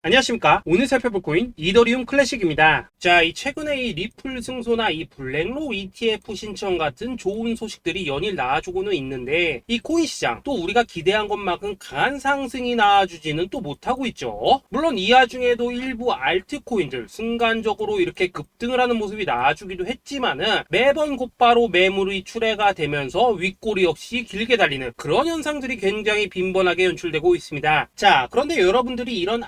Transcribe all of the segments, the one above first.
안녕하십니까. 오늘 살펴볼 코인 이더리움 클래식입니다. 자, 이 최근에 이 리플 승소나 이 블랙록 ETF 신청 같은 좋은 소식들이 연일 나와주고는 있는데 이 코인 시장 또 우리가 기대한 것만큼 강한 상승이 나와주지는 또 못하고 있죠. 물론 이 와중에도 일부 알트코인들 순간적으로 이렇게 급등을 하는 모습이 나와주기도 했지만은 매번 곧바로 매물이 출회가 되면서 윗꼬리 없이 길게 달리는 그런 현상들이 굉장히 빈번하게 연출되고 있습니다. 자, 그런데 여러분들이 이런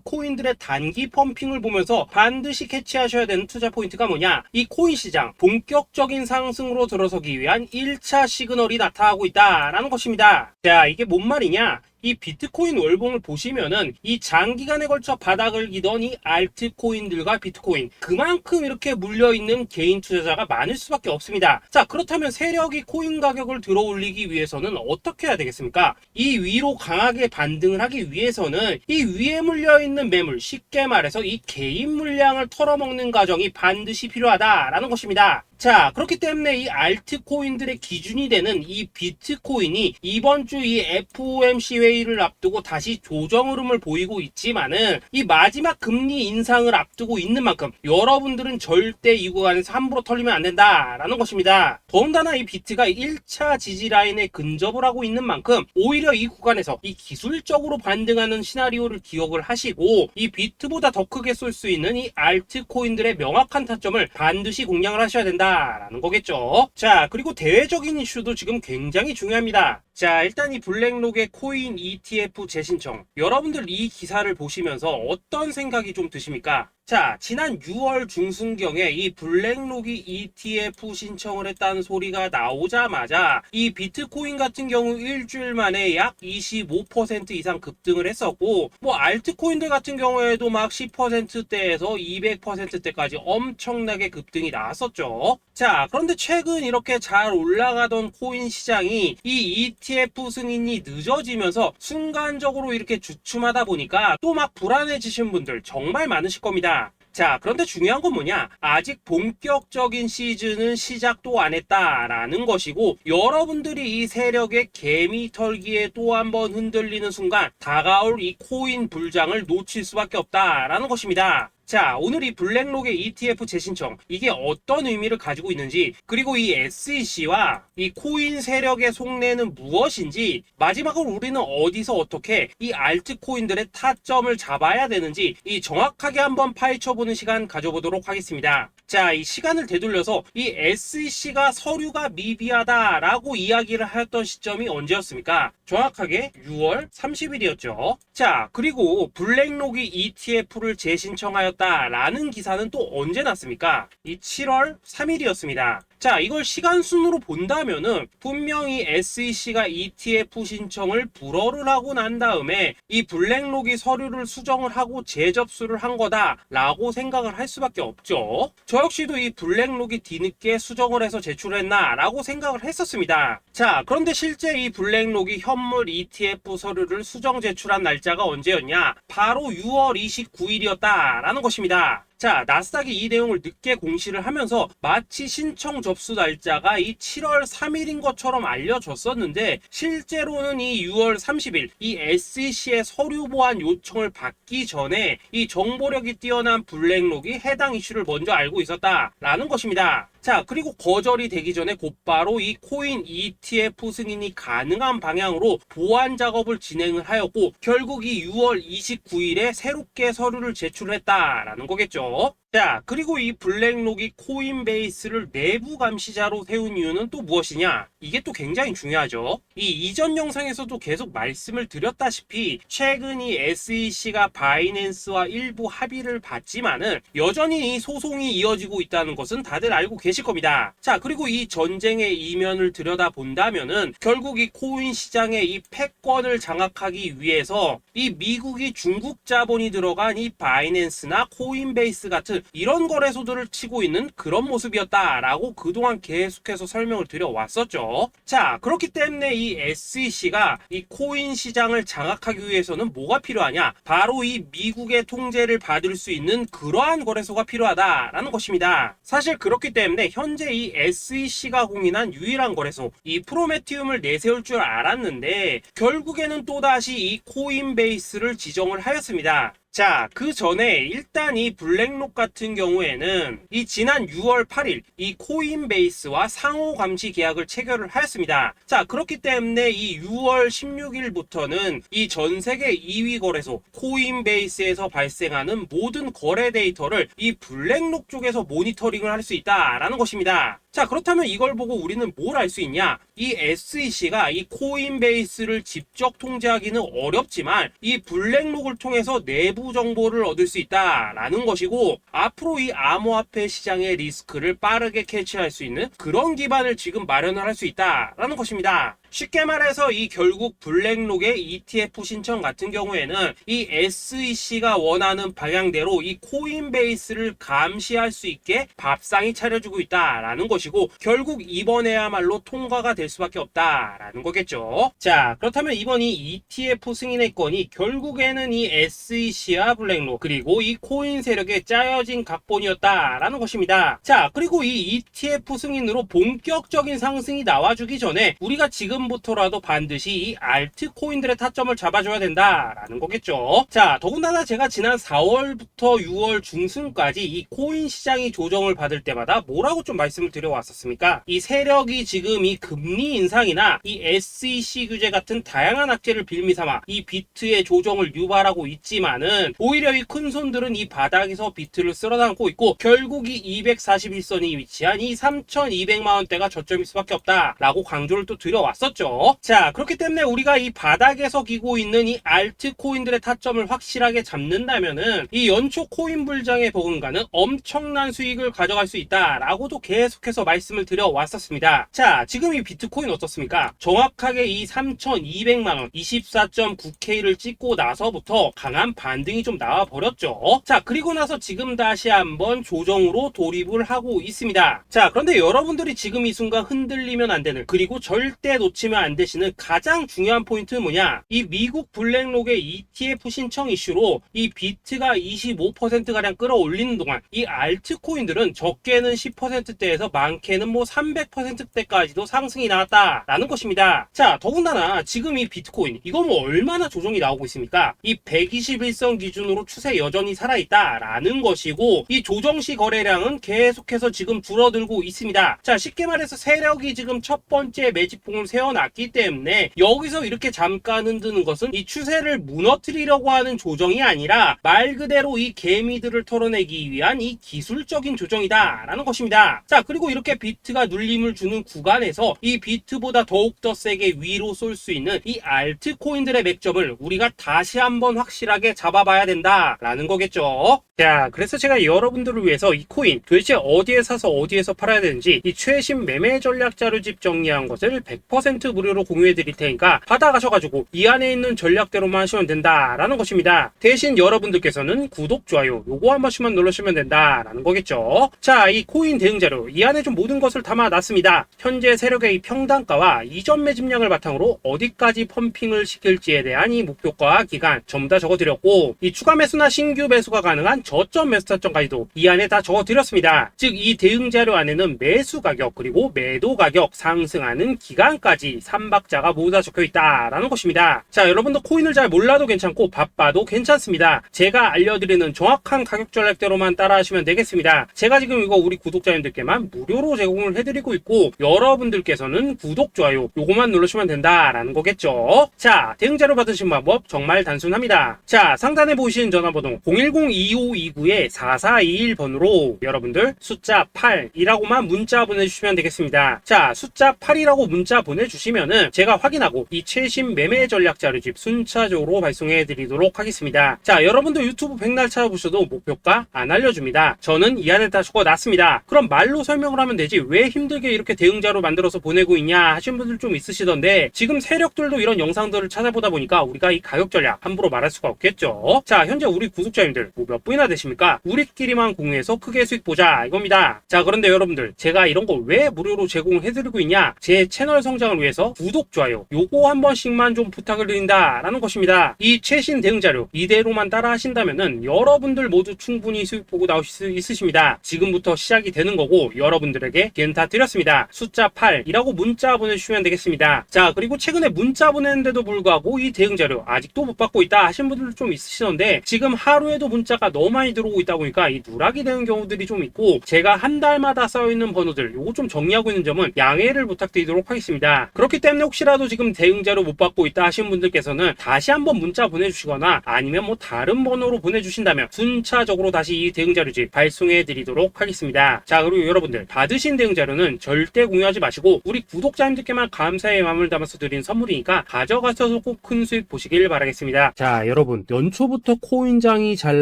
코인들의 단기 펌핑을 보면서 반드시 캐치하셔야 되는 투자 포인트가 뭐냐? 이 코인 시장 본격적인 상승으로 들어서기 위한 1차 시그널이 나타나고 있다라는 것입니다. 자, 이게 뭔 말이냐? 이 비트코인 월봉을 보시면은 이 장기간에 걸쳐 바닥을 기던 이 알트코인들과 비트코인 그만큼 이렇게 물려있는 개인 투자자가 많을 수밖에 없습니다. 자, 그렇다면 세력이 코인 가격을 들어 올리기 위해서는 어떻게 해야 되겠습니까? 이 위로 강하게 반등을 하기 위해서는 이 위에 물려있는 매물, 쉽게 말해서 이 개인 물량을 털어먹는 과정이 반드시 필요하다라는 것입니다. 자, 그렇기 때문에 이 알트코인들의 기준이 되는 이 비트코인이 이번 주 이 FOMC 회의를 앞두고 다시 조정 흐름을 보이고 있지만은 이 마지막 금리 인상을 앞두고 있는 만큼 여러분들은 절대 이 구간에서 함부로 털리면 안 된다라는 것입니다. 더군다나 이 비트가 1차 지지 라인에 근접을 하고 있는 만큼 오히려 이 구간에서 이 기술적으로 반등하는 시나리오를 기억을 하시고 이 비트보다 더 크게 쏠 수 있는 이 알트코인들의 명확한 타점을 반드시 공략을 하셔야 된다 라는 거겠죠. 자, 그리고 대외적인 이슈도 지금 굉장히 중요합니다. 자, 일단 이 블랙록의 코인 ETF 재신청, 여러분들 이 기사를 보시면서 어떤 생각이 좀 드십니까? 자, 지난 6월 중순경에 이 블랙록이 ETF 신청을 했다는 소리가 나오자마자 이 비트코인 같은 경우 일주일 만에 약 25% 이상 급등을 했었고, 뭐 알트코인들 같은 경우에도 막 10%대에서 200%대까지 엄청나게 급등이 나왔었죠. 자, 그런데 최근 이렇게 잘 올라가던 코인 시장이 이 ETF 승인이 늦어지면서 순간적으로 이렇게 주춤하다 보니까 또 막 불안해지신 분들 정말 많으실 겁니다. 자, 그런데 중요한 건 뭐냐? 아직 본격적인 시즌은 시작도 안 했다라는 것이고, 여러분들이 이 세력의 개미 털기에 또 한 번 흔들리는 순간 다가올 이 코인 불장을 놓칠 수밖에 없다라는 것입니다. 자, 오늘 이 블랙록의 ETF 재신청, 이게 어떤 의미를 가지고 있는지, 그리고 이 SEC와 이 코인 세력의 속내는 무엇인지, 마지막으로 우리는 어디서 어떻게 이 알트코인들의 타점을 잡아야 되는지 이 정확하게 한번 파헤쳐보는 시간 가져보도록 하겠습니다. 자, 이 시간을 되돌려서 이 SEC가 서류가 미비하다라고 이야기를 하였던 시점이 언제였습니까? 정확하게 6월 30일이었죠. 자, 그리고 블랙록이 ETF를 재신청하였다라는 기사는 또 언제 났습니까? 이 7월 3일이었습니다. 자, 이걸 시간순으로 본다면은 분명히 SEC가 ETF 신청을 불허를 하고 난 다음에 이 블랙록이 서류를 수정을 하고 재접수를 한 거다라고 생각을 할 수밖에 없죠. 저 역시도 이 블랙록이 뒤늦게 수정을 해서 제출했나라고 생각을 했었습니다. 자, 그런데 실제 이 블랙록이 현물 ETF 서류를 수정 제출한 날짜가 언제였냐? 바로 6월 29일이었다라는 것입니다. 자, 나스닥이 이 내용을 늦게 공시를 하면서 마치 신청 접수 날짜가 이 7월 3일인 것처럼 알려졌었는데, 실제로는 이 6월 30일 이 SEC의 서류 보완 요청을 받기 전에 이 정보력이 뛰어난 블랙록이 해당 이슈를 먼저 알고 있었다라는 것입니다. 자, 그리고 거절이 되기 전에 곧바로 이 코인 ETF 승인이 가능한 방향으로 보완 작업을 진행을 하였고, 결국 이 6월 29일에 새롭게 서류를 제출했다라는 거겠죠. 자, 그리고 이 블랙록이 코인베이스를 내부 감시자로 세운 이유는 또 무엇이냐? 이게 또 굉장히 중요하죠. 이 이전 영상에서도 계속 말씀을 드렸다시피 최근 이 SEC가 바이낸스와 일부 합의를 봤지만은 여전히 이 소송이 이어지고 있다는 것은 다들 알고 계실 겁니다. 자, 그리고 이 전쟁의 이면을 들여다본다면은 결국 이 코인 시장의 이 패권을 장악하기 위해서 이 미국이 중국 자본이 들어간 이 바이낸스나 코인베이스 같은 이런 거래소들을 치고 있는 그런 모습이었다라고 그동안 계속해서 설명을 드려왔었죠. 자, 그렇기 때문에 이 SEC가 이 코인 시장을 장악하기 위해서는 뭐가 필요하냐? 바로 이 미국의 통제를 받을 수 있는 그러한 거래소가 필요하다라는 것입니다. 사실 그렇기 때문에 현재 이 SEC가 공인한 유일한 거래소, 이 프로메티움을 내세울 줄 알았는데 결국에는 또다시 이 코인베이스를 지정을 하였습니다. 자, 그 전에 일단 이 블랙록 같은 경우에는 이 지난 6월 8일 이 코인베이스와 상호 감시 계약을 체결을 하였습니다. 자, 그렇기 때문에 이 6월 16일부터는 이 전 세계 2위 거래소 코인베이스에서 발생하는 모든 거래 데이터를 이 블랙록 쪽에서 모니터링을 할 수 있다라는 것입니다. 자, 그렇다면 이걸 보고 우리는 뭘 알 수 있냐? 이 SEC가 이 코인베이스를 직접 통제하기는 어렵지만 이 블랙록을 통해서 내부 정보를 얻을 수 있다라는 것이고, 앞으로 이 암호화폐 시장의 리스크를 빠르게 캐치할 수 있는 그런 기반을 지금 마련을 할 수 있다라는 것입니다. 쉽게 말해서 이 결국 블랙록의 ETF 신청 같은 경우에는 이 SEC가 원하는 방향대로 이 코인베이스를 감시할 수 있게 밥상이 차려주고 있다라는 것이고, 결국 이번에야말로 통과가 될 수밖에 없다라는 거겠죠. 자, 그렇다면 이번 이 ETF 승인의 건이 결국에는 이 SEC와 블랙록 그리고 이 코인 세력에 짜여진 각본이었다라는 것입니다. 자, 그리고 이 ETF 승인으로 본격적인 상승이 나와주기 전에 우리가 지금부터라도 반드시 이 알트코인들의 타점을 잡아줘야 된다라는 거겠죠. 자, 더군다나 제가 지난 4월부터 6월 중순까지 이 코인 시장이 조정을 받을 때마다 뭐라고 좀 말씀을 드려왔었습니까? 이 세력이 지금 이 금리 인상이나 이 SEC 규제 같은 다양한 악재를 빌미삼아 이 비트의 조정을 유발하고 있지만은, 오히려 이 큰 손들은 이 바닥에서 비트를 쓸어담고 있고, 결국 이 241선이 위치한 이 3,200만원대가 저점일 수밖에 없다라고 강조를 또 드려왔었죠. 자, 그렇기 때문에 우리가 이 바닥에서 기고 있는 이 알트코인들의 타점을 확실하게 잡는다면은 이 연초 코인 불장에 버금가는 엄청난 수익을 가져갈 수 있다라고도 계속해서 말씀을 드려왔었습니다. 자, 지금 이 비트코인 어떻습니까? 정확하게 이 3,200만원 24.9K를 찍고 나서부터 강한 반등이 좀 나와버렸죠. 자, 그리고 나서 지금 다시 한번 조정으로 돌입을 하고 있습니다. 자, 그런데 여러분들이 지금 이 순간 흔들리면 안 되는, 그리고 절대 놓치면 안 되시는 가장 중요한 포인트는 뭐냐? 이 미국 블랙록의 ETF 신청 이슈로 이 비트가 25%가량 끌어올리는 동안 이 알트코인들은 적게는 10%대에서 많게는 뭐 300%대까지도 상승이 나왔다라는 것입니다. 자, 더군다나 지금 이 비트코인 이거 뭐 얼마나 조정이 나오고 있습니까? 이 121선 기준으로 추세 여전히 살아있다라는 것이고, 이 조정시 거래량은 계속해서 지금 줄어들고 있습니다. 자, 쉽게 말해서 세력이 지금 첫 번째 매집봉을 세워놨기 때문에 여기서 이렇게 잠깐 흔드는 것은 이 추세를 무너뜨리려고 하는 조정이 아니라 말 그대로 이 개미들을 털어내기 위한 이 기술적인 조정이다 라는 것입니다. 자, 그리고 이렇게 비트가 눌림을 주는 구간에서 이 비트보다 더욱더 세게 위로 쏠 수 있는 이 알트코인들의 맥점을 우리가 다시 한번 확실하게 잡아봐야 된다 라는 거겠죠. 자, 그래서 제가 여러분들을 위해서 이 코인 도대체 어디에 사서 어디에서 팔아야 되는지 이 최신 매매 전략 자료집 정리한 것을 100% 무료로 공유해 드릴 테니까 받아가셔가지고 이 안에 있는 전략대로만 하시면 된다라는 것입니다. 대신 여러분들께서는 구독, 좋아요 요거 한 번씩만 눌러주시면 된다라는 거겠죠. 자, 이 코인 대응 자료 이 안에 좀 모든 것을 담아놨습니다. 현재 세력의 이 평단가와 이전 매집량을 바탕으로 어디까지 펌핑을 시킬지에 대한 이 목표가 기간 전부 다 적어드렸고, 이 추가 매수나 신규 매수가 가능한 저점 매수 타점까지도 이 안에 다 적어드렸습니다. 즉 이 대응 자료 안에는 매수 가격 그리고 매도 가격, 상승하는 기간까지 3박자가 모두 다 적혀있다라는 것입니다. 자, 여러분도 코인을 잘 몰라도 괜찮고 바빠도 괜찮습니다. 제가 알려드리는 정확한 가격 전략대로만 따라하시면 되겠습니다. 제가 지금 이거 우리 구독자님들께만 무료로 제공을 해드리고 있고, 여러분들께서는 구독, 좋아요 요거만 누르시면 된다라는 거겠죠. 자, 대응 자료 받으신 방법 정말 단순합니다. 자, 상단에 보이시는 전화번호 010-2529-4421번으로 여러분들 숫자 8이라고만 문자 보내주시면 되겠습니다. 자, 숫자 8이라고 문자 보내주시면은 제가 확인하고 이 최신 매매 전략 자료집 순차적으로 발송해 드리도록 하겠습니다. 자, 여러분도 유튜브 백날 찾아보셔도 목표가 안 알려줍니다. 저는 이 안에 다 적어놨습니다. 그럼 말로 설명을 하면 되지 왜 힘들게 이렇게 대응자로 만들어서 보내고 있냐 하신 분들 좀 있으시던데, 지금 세력들도 이런 영상들을 찾아보다 보니까 우리가 이 가격 전략 함부로 말할 수가 없겠죠. 자, 현재 우리 구독자님들 몇 분이나 몇이나 되십니까? 우리끼리만 공유해서 크게 수익 보자 이겁니다. 자, 그런데 여러분들, 제가 이런 거 왜 무료로 제공해드리고 있냐? 제 채널 성장을 위해서 구독, 좋아요 요거 한 번씩만 좀 부탁을 드린다 라는 것입니다. 이 최신 대응 자료 이대로만 따라 하신다면은 여러분들 모두 충분히 수익 보고 나오실 수 있으십니다. 지금부터 시작이 되는 거고 여러분들에게 기회는 다 드렸습니다. 숫자 8이라고 문자 보내주시면 되겠습니다. 자, 그리고 최근에 문자 보냈는데도 불구하고 이 대응 자료 아직도 못 받고 있다 하신 분들 좀 있으시던데, 지금 하루에도 문자가 너무 많이 들어오고 있다 보니까 이 누락이 되는 경우들이 좀 있고, 제가 한 달마다 쌓여있는 번호들 요거 좀 정리하고 있는 점은 양해를 부탁드리도록 하겠습니다. 그렇기 때문에 혹시라도 지금 대응 자료 못 받고 있다 하신 분들께서는 다시 한번 문자 보내주시거나 아니면 뭐 다른 번호로 보내주신다면 순차적으로 다시 이 대응 자료집 발송해 드리도록 하겠습니다. 자, 그리고 여러분들, 받으신 대응 자료는 절대 공유하지 마시고 우리 구독자님들께만 감사의 마음을 담아서 드린 선물이니까 가져가셔서 꼭 큰 수익 보시길 바라겠습니다. 자, 여러분, 연초부터 코인장이 잘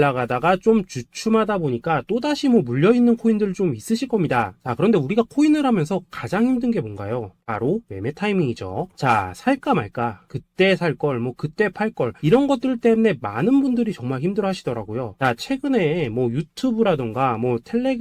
나가다가 좀 주춤하다 보니까 또다시 뭐 물려있는 코인들 좀 있으실 겁니다. 자, 그런데 우리가 코인을 하면서 가장 힘든 게 뭔가요? 바로 매매 타이밍이죠. 자, 살까 말까, 그때 살 걸, 뭐 그때 팔 걸, 이런 것들 때문에 많은 분들이 정말 힘들어 하시더라고요. 자, 최근에 뭐 유튜브라던가 뭐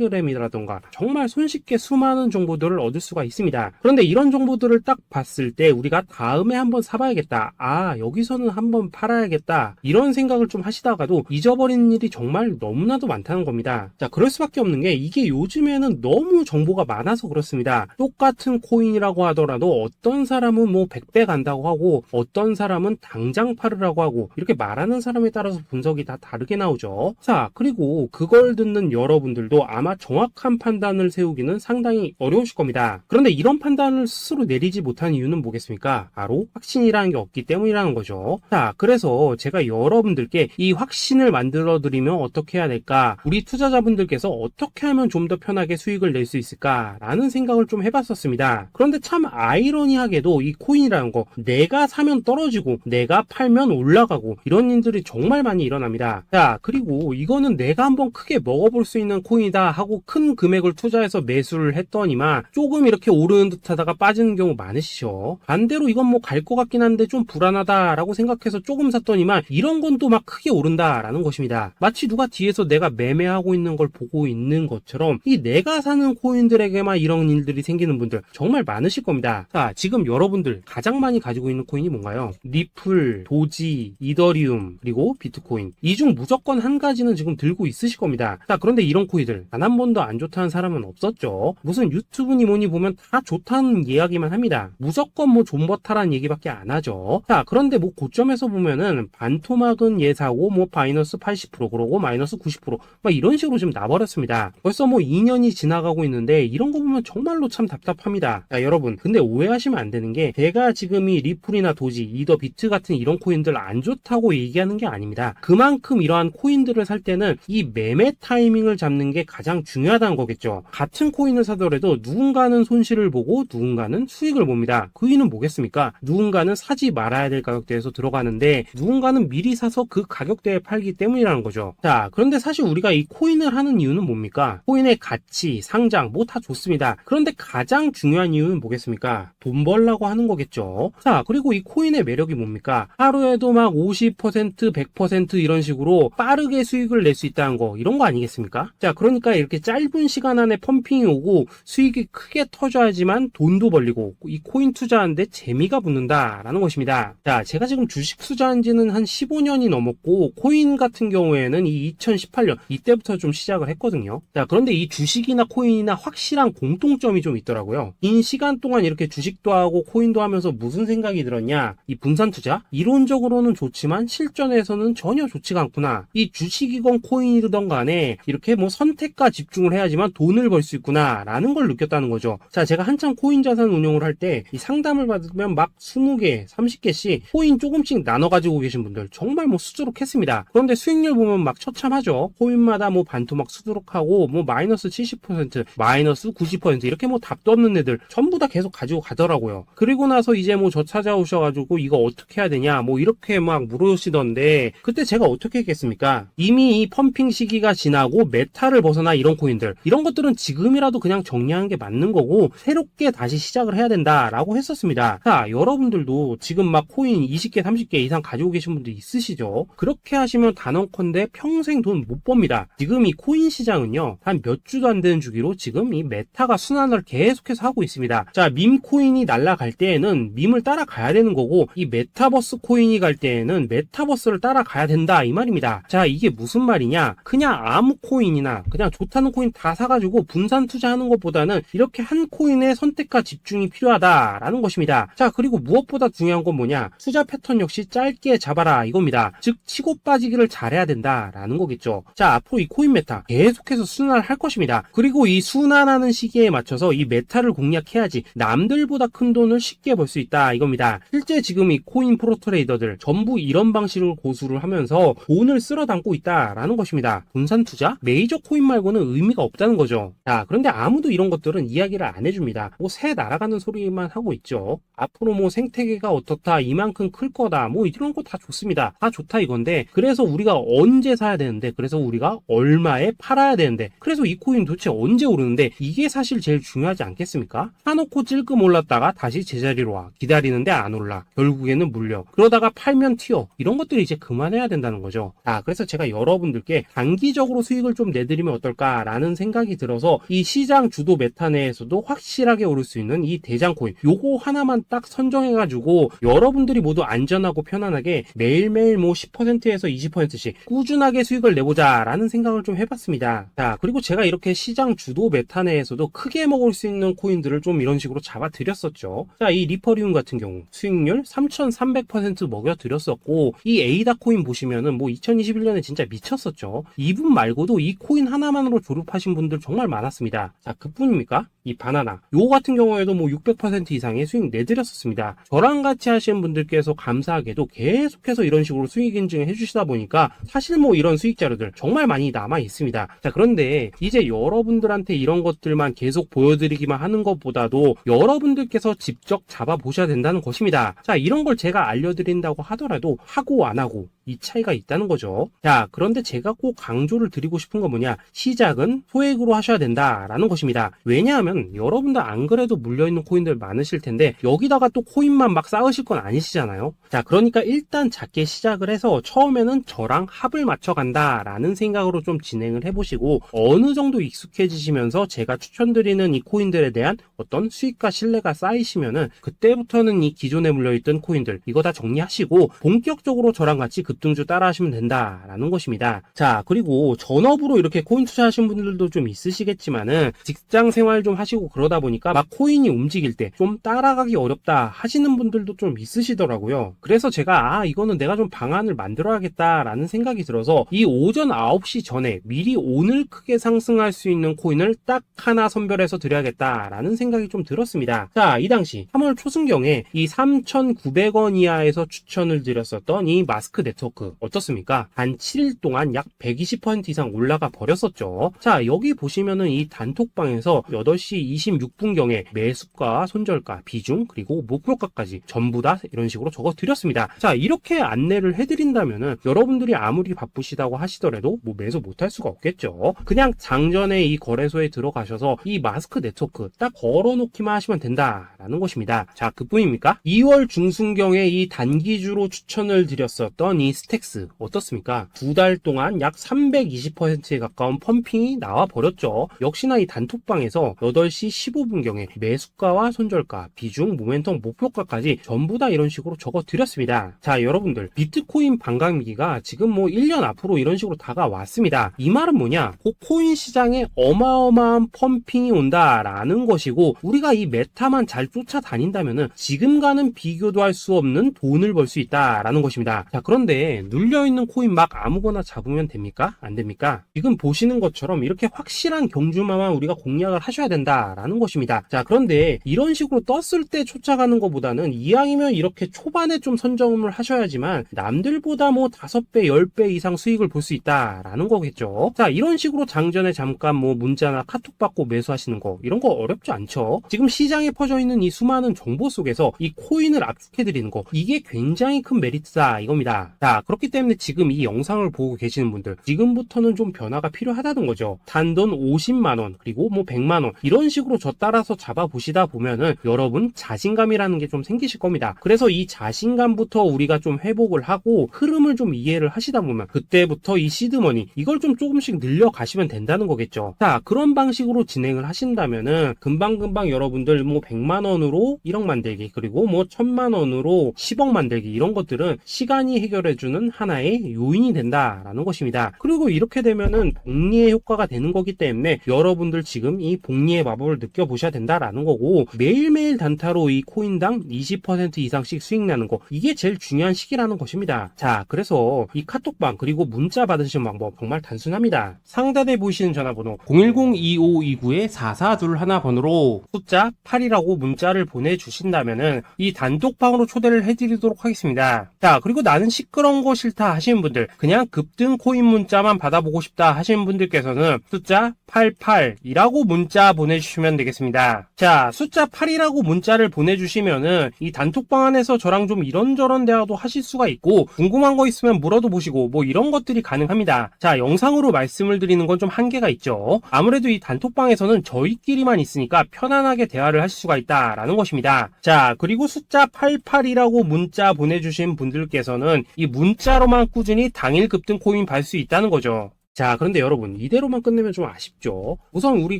텔레그램이라던가 정말 손쉽게 수많은 정보들을 얻을 수가 있습니다. 그런데 이런 정보들을 딱 봤을 때 우리가 다음에 한번 사봐야겠다, 여기서는 한번 팔아야겠다, 이런 생각을 좀 하시다가도 잊어버리는 일이 정말 너무나도 많다는 겁니다. 자, 그럴 수밖에 없는 게 이게 요즘에는 너무 정보가 많아서 그렇습니다. 똑같은 코인이라고 하더라도 어떤 사람은 뭐 100배 간다고 하고 어떤 사람은 당장 팔으라고 하고, 이렇게 말하는 사람에 따라서 분석이 다 다르게 나오죠. 자, 그리고 그걸 듣는 여러분들도 아마 정확한 판단을 세우기는 상당히 어려우실 겁니다. 그런데 이런 판단을 스스로 내리지 못한 이유는 뭐겠습니까? 바로 확신이라는 게 없기 때문이라는 거죠. 자, 그래서 제가 여러분들께 이 확신을 만들어 드리면 어떻게 해야 될까, 우리 투자자분들께서 어떻게 하면 좀 더 편하게 수익을 낼 수 있을까 라는 생각을 좀 해봤었습니다. 그런데 참 아이러니하게도 이 코인이라는 거, 내가 사면 떨어지고 내가 팔면 올라가고 이런 일들이 정말 많이 일어납니다. 자, 그리고 이거는 내가 한번 크게 먹어볼 수 있는 코인이다 하고 큰 금액을 투자해서 매수를 했더니만 조금 이렇게 오르는 듯 하다가 빠지는 경우 많으시죠. 반대로 이건 뭐 갈 것 같긴 한데 좀 불안하다라고 생각해서 조금 샀더니만 이런 건 또 막 크게 오른다라는 것입니다. 마치 누가 뒤에서 내가 매매하고 있는 걸 보고 있는 것처럼 이 내가 사는 코인들에게만 이런 일들이 생기는 분들 정말 많으실 겁니다. 자, 지금 여러분들 가장 많이 가지고 있는 코인이 뭔가요? 리플, 도지, 이더리움, 그리고 비트코인. 이 중 무조건 한 가지는 지금 들고 있으실 겁니다. 자, 그런데 이런 코인들 단 한 번도 안 좋다는 사람은 없었죠. 무슨 유튜브니 뭐니 보면 다 좋다는 이야기만 합니다. 무조건 뭐 존버타라는 얘기밖에 안 하죠. 자, 그런데 뭐 고점에서 보면은 반토막은 예사고 뭐 마이너스 80% 그러고 마이너스 90% 막 이런 식으로 지금 나버렸습니다. 벌써 뭐 2년이 지나가고 있는데 이런 거 보면 정말로 참 답답합니다. 자, 여러분, 근데 오해하시면 안 되는 게 제가 지금 이 리플이나 도지, 이더, 비트 같은 이런 코인들 안 좋다고 얘기하는 게 아닙니다. 그만큼 이러한 코인들을 살 때는 이 매매 타이밍을 잡는 게 가장 중요하다는 거겠죠. 같은 코인을 사더라도 누군가는 손실을 보고 누군가는 수익을 봅니다. 그 이유는 뭐겠습니까? 누군가는 사지 말아야 될 가격대에서 들어가는데 누군가는 미리 사서 그 가격대에 팔기 때문이라는 거죠. 자, 그런데 사실 우리가 이 코인을 하는 이유는 뭡니까? 코인의 가치, 상장 뭐 다 좋습니다. 그런데 가장 중요한 이유는 뭐겠습니까? 돈 벌라고 하는 거겠죠. 자, 그리고 이 코인의 매력이 뭡니까? 하루에도 막 50%, 100% 이런 식으로 빠르게 수익을 낼 수 있다는 거, 이런 거 아니겠습니까? 자, 그러니까 이렇게 짧은 시간 안에 펌핑이 오고 수익이 크게 터져야지만 돈도 벌리고 이 코인 투자하는데 재미가 붙는다라는 것입니다. 자, 제가 지금 주식 투자한 지는 한 15년이 넘었고 코인 같은 경우에는 이 2018년 이때부터 좀 시작을 했거든요. 자, 그런데 이 주식이나 코인이나 확실한 공통점이 좀 있더라고요. 긴 시간 동안 이렇게 주식도 하고 코인도 하면서 무슨 생각이 들었냐? 이 분산 투자? 이론적으로는 좋지만 실전에서는 전혀 좋지가 않구나. 이 주식이건 코인이든 간에 이렇게 뭐 선택과 집중을 해야지만 돈을 벌 수 있구나 라는 걸 느꼈다는 거죠. 자, 제가 한창 코인 자산 운용을 할 때 이 상담을 받으면 막 20개, 30개씩 코인 조금씩 나눠 가지고 계신 분들 정말 뭐 수두룩했습니다. 그런데 수익률 보면 막 처참하죠. 코인마다 뭐 반토막 수두룩하고 뭐 마이너스 70%, 마이너스 90% 이렇게 뭐 답도 없는 애들 전부 다 계속 가지고 가더라고요. 그리고 나서 이제 뭐 저 찾아오셔가지고 이거 어떻게 해야 되냐 뭐 이렇게 막 물으시던데, 그때 제가 어떻게 했겠습니까? 이미 이 펌핑 시기가 지나고 메타를 벗어나 이런 코인들, 이런 것들은 지금이라도 그냥 정리하는 게 맞는 거고 새롭게 다시 시작을 해야 된다라고 했었습니다. 자, 여러분들도 지금 막 코인 20개, 30개 이상 가지고 계신 분들 있으시죠? 그렇게 하시면 단언컨대 평생 평생 돈 못 법니다. 지금 이 코인 시장은요, 한 몇 주도 안 되는 주기로 지금 이 메타가 순환을 계속해서 하고 있습니다. 자, 밈 코인이 날아갈 때에는 밈을 따라가야 되는 거고, 이 메타버스 코인이 갈 때에는 메타버스를 따라가야 된다, 이 말입니다. 자, 이게 무슨 말이냐? 그냥 아무 코인이나 그냥 좋다는 코인 다 사가지고 분산 투자하는 것보다는 이렇게 한 코인의 선택과 집중이 필요하다라는 것입니다. 자, 그리고 무엇보다 중요한 건 뭐냐? 투자 패턴 역시 짧게 잡아라, 이겁니다. 즉 치고 빠지기를 잘해야 된다라는 거겠죠. 자, 앞으로 이 코인 메타 계속해서 순환을 할 것입니다. 그리고 이 순환하는 시기에 맞춰서 이 메타를 공략해야지 남들보다 큰 돈을 쉽게 벌 수 있다, 이겁니다. 실제 지금 이 코인 프로 트레이더들 전부 이런 방식을 고수를 하면서 돈을 쓸어 담고 있다라는 것입니다. 분산 투자? 메이저 코인 말고는 의미가 없다는 거죠. 자, 그런데 아무도 이런 것들은 이야기를 안 해줍니다. 뭐 새 날아가는 소리만 하고 있죠. 앞으로 뭐 생태계가 어떻다, 이만큼 클 거다, 뭐 이런 거 다 좋습니다. 다 좋다 이건데, 그래서 우리가 언제 사야 되는데, 그래서 우리가 얼마에 팔아야 되는데, 그래서 이 코인 도대체 언제 오르는데, 이게 사실 제일 중요하지 않겠습니까? 사놓고 찔끔 올랐다가 다시 제자리로 와. 기다리는데 안 올라. 결국에는 물려. 그러다가 팔면 튀어. 이런 것들이 이제 그만해야 된다는 거죠. 자, 그래서 제가 여러분들께 단기적으로 수익을 좀 내드리면 어떨까라는 생각이 들어서 이 시장 주도 메타 내에서도 확실하게 오를 수 있는 이 대장 코인, 요거 하나만 딱 선정해가지고 여러분들이 모두 안전하고 편안하게 매일매일 뭐 10%에서 20%씩 꾸준하게 수익을 내보자 라는 생각을 좀 해봤습니다. 자, 그리고 제가 이렇게 시장 주도 메타 내에서도 크게 먹을 수 있는 코인들을 좀 이런 식으로 잡아드렸었죠. 자, 이 리퍼리움 같은 경우 수익률 3300% 먹여드렸었고, 이 에이다 코인 보시면은 뭐 2021년에 진짜 미쳤었죠. 이분 말고도 이 코인 하나만으로 졸업하신 분들 정말 많았습니다. 자, 그뿐입니까? 이 바나나 요거 같은 경우에도 뭐 600% 이상의 수익 내드렸었습니다. 저랑 같이 하시는 분들께서 감사하게도 계속해서 이런 식으로 수익 인증을 해주시다 보니까 사실 뭐 이런 수익 자료들 정말 많이 남아 있습니다. 자, 그런데 이제 여러분들한테 이런 것들만 계속 보여드리기만 하는 것보다도 여러분들께서 직접 잡아보셔야 된다는 것입니다. 자, 이런 걸 제가 알려드린다고 하더라도 하고 안 하고 이 차이가 있다는 거죠. 자, 그런데 제가 꼭 강조를 드리고 싶은 건 뭐냐? 시작은 소액으로 하셔야 된다라는 것입니다. 왜냐하면 여러분들 안 그래도 물려있는 코인들 많으실 텐데 여기다가 또 코인만 막 쌓으실 건 아니시잖아요. 자, 그러니까 일단 작게 시작을 해서 처음에는 저랑 합을 맞춰 간다라는 생각으로 좀 진행을 해보시고, 어느 정도 익숙해지시면서 제가 추천드리는 이 코인들에 대한 어떤 수익과 신뢰가 쌓이시면은 그때부터는 이 기존에 물려있던 코인들 이거 다 정리하시고 본격적으로 저랑 같이 급등주 따라 하시면 된다라는 것입니다. 자, 그리고 전업으로 이렇게 코인 투자하시는 분들도 좀 있으시겠지만은 직장 생활 좀 하시고 그러다 보니까 막 코인이 움직일 때 좀 따라가기 어렵다 하시는 분들도 좀 있으시더라고요. 그래서 제가 이거는 내가 좀 방안을 만들어야겠다라는 생각이 들어서 이 오전 9시 전에 미리 오늘 크게 상승할 수 있는 코인을 딱 하나 선별해서 드려야겠다라는 생각이 좀 들었습니다. 자, 이 당시 3월 초순경에 이 3,900원 이하에서 추천을 드렸었던 이 마스크 네트워크 어떻습니까? 단 7일 동안 약 120% 이상 올라가 버렸었죠. 자, 여기 보시면은 이 단톡방에서 8시 26분경에 매수가, 손절가, 비중, 그리고 목표가까지 전부 다 이런 식으로 적어 드렸습니다. 자, 이렇게 안내를 해드린다면은 여러분들이 아무리 바쁘시다고 하시더라도 뭐 매수 못할 수가 없겠죠. 그냥 장전에 이 거래소에 들어가셔서 이 마스크 네트워크 딱 걸어놓기만 하시면 된다라는 것입니다. 자, 그뿐입니까? 2월 중순경에 이 단기주로 추천을 드렸었던 이 스택스 어떻습니까? 2달 동안 약 320%에 가까운 펌핑이 나와 버렸죠. 역시나 이 단톡방에서 8시 15분경에 매수가와 손절가, 비중, 모멘텀, 목표가까지 전부 다 이런 식으로 적어 드렸습니다. 자, 여러분들 비트코인 반감기가 지금 뭐 1년 앞으로 이런 식으로 다가왔습니다. 이 말은 뭐냐? 코인 시장에 어마어마한 펌핑이 온다라는 것이고, 우리가 이 메타만 잘 쫓아다닌다면은 지금과는 비교도 할 수 없는 돈을 벌 수 있다라는 것입니다. 자, 그런데 눌려있는 코인 막 아무거나 잡으면 됩니까? 안 됩니까? 지금 보시는 것처럼 이렇게 확실한 경주마만 우리가 공략을 하셔야 된다라는 것입니다. 자, 그런데 이런 식으로 떴을 때 쫓아가는 것보다는 이왕이면 이렇게 초반에 좀 선점을 하셔야지만 남들보다 뭐 5배, 10배 이상 수익을 볼 수 있다라는 거겠죠. 자, 이런 식으로 장전에 잠깐 뭐 문자나 카톡 받고 매수하시는 거 이런 거 어렵지 않죠. 지금 시장에 퍼져 있는 이 수많은 정보 속에서 이 코인을 압축해드리는 거, 이게 굉장히 큰 메리트다 이겁니다. 자, 그렇기 때문에 지금 이 영상을 보고 계시는 분들 지금부터는 좀 변화가 필요하다는 거죠. 단돈 50만원 그리고 뭐 100만원 이런 식으로 저 따라서 잡아보시다 보면은 여러분 자신감이라는 게 좀 생기실 겁니다. 그래서 이 자신감부터 우리가 좀 회복을 하고 흐름을 좀 이해를 하시다 보면 그때부터 부터 이 시드머니 이걸 좀 조금씩 늘려가시면 된다는 거겠죠. 자, 그런 방식으로 진행을 하신다면은 금방금방 여러분들 뭐 100만원으로 1억 만들기, 그리고 뭐 1000만원으로 10억 만들기, 이런 것들은 시간이 해결해주는 하나의 요인이 된다라는 것입니다. 그리고 이렇게 되면은 복리의 효과가 되는 거기 때문에 여러분들 지금 이 복리의 마법을 느껴보셔야 된다라는 거고, 매일매일 단타로 이 코인당 20% 이상씩 수익 나는 거, 이게 제일 중요한 시기라는 것입니다. 자, 그래서 이 카톡방 그리고 문자 받으시는 방법 정말 단순합니다. 상단에 보이시는 전화번호 010-2529-4421 번호로 숫자 8이라고 문자를 보내주신다면은 이 단톡방으로 초대를 해드리도록 하겠습니다. 자, 그리고 나는 시끄러운 거 싫다 하시는 분들, 그냥 급등 코인 문자만 받아보고 싶다 하시는 분들께서는 숫자 88이라고 문자 보내주시면 되겠습니다. 자, 숫자 8이라고 문자를 보내주시면은 이 단톡방 안에서 저랑 좀 이런저런 대화도 하실 수가 있고, 궁금한 거 있으면 물어도 보시고 뭐 이런 것들이 가능합니다. 자, 영상으로 말씀을 드리는 건 좀 한계가 있죠. 아무래도 이 단톡방에서는 저희끼리만 있으니까 편안하게 대화를 하실 수가 있다라는 것입니다. 자, 그리고 숫자 88이라고 문자 보내주신 분들께서는 이 문자로만 꾸준히 당일 급등 코인 받을 수 있다는 거죠. 자, 그런데 여러분, 이대로만 끝내면 좀 아쉽죠. 우선 우리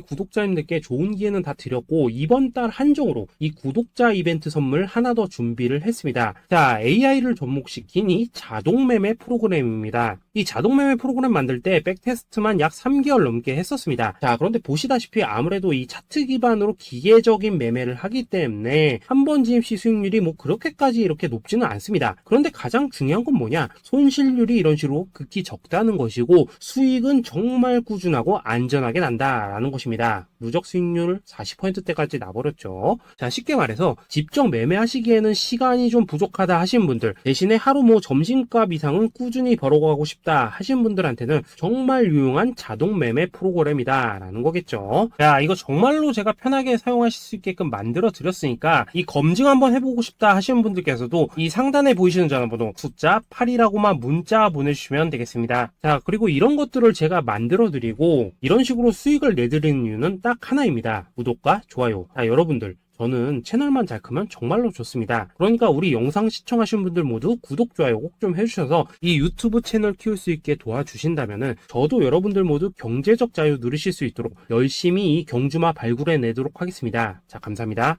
구독자님들께 좋은 기회는 다 드렸고, 이번 달 한정으로 이 구독자 이벤트 선물 하나 더 준비를 했습니다. 자, AI를 접목시킨 이 자동매매 프로그램입니다. 이 자동매매 프로그램 만들 때 백테스트만 약 3개월 넘게 했었습니다. 자, 그런데 보시다시피 아무래도 이 차트 기반으로 기계적인 매매를 하기 때문에 한 번 진입 시 수익률이 뭐 그렇게까지 이렇게 높지는 않습니다. 그런데 가장 중요한 건 뭐냐? 손실률이 이런 식으로 극히 적다는 것이고, 수익은 정말 꾸준하고 안전하게 난다라는 것입니다. 누적 수익률 40%대까지 나버렸죠. 자, 쉽게 말해서 직접 매매하시기에는 시간이 좀 부족하다 하신 분들, 대신에 하루 뭐 점심값 이상은 꾸준히 벌어가고 싶다 하신 분들한테는 정말 유용한 자동 매매 프로그램이다 라는 거겠죠. 야, 이거 정말로 제가 편하게 사용하실 수 있게끔 만들어 드렸으니까 이 검증 한번 해보고 싶다 하시는 분들께서도 이 상단에 보이시는 전화번호 숫자 8이라고만 문자 보내주시면 되겠습니다. 자, 그리고 이런 것들을 제가 만들어 드리고 이런 식으로 수익을 내드리는 이유는 딱 하나입니다. 구독과 좋아요. 자, 여러분들, 저는 채널만 잘 크면 정말로 좋습니다. 그러니까 우리 영상 시청하신 분들 모두 구독, 좋아요 꼭 좀 해주셔서 이 유튜브 채널 키울 수 있게 도와주신다면은 저도 여러분들 모두 경제적 자유 누리실 수 있도록 열심히 이 경주마 발굴해 내도록 하겠습니다. 자, 감사합니다.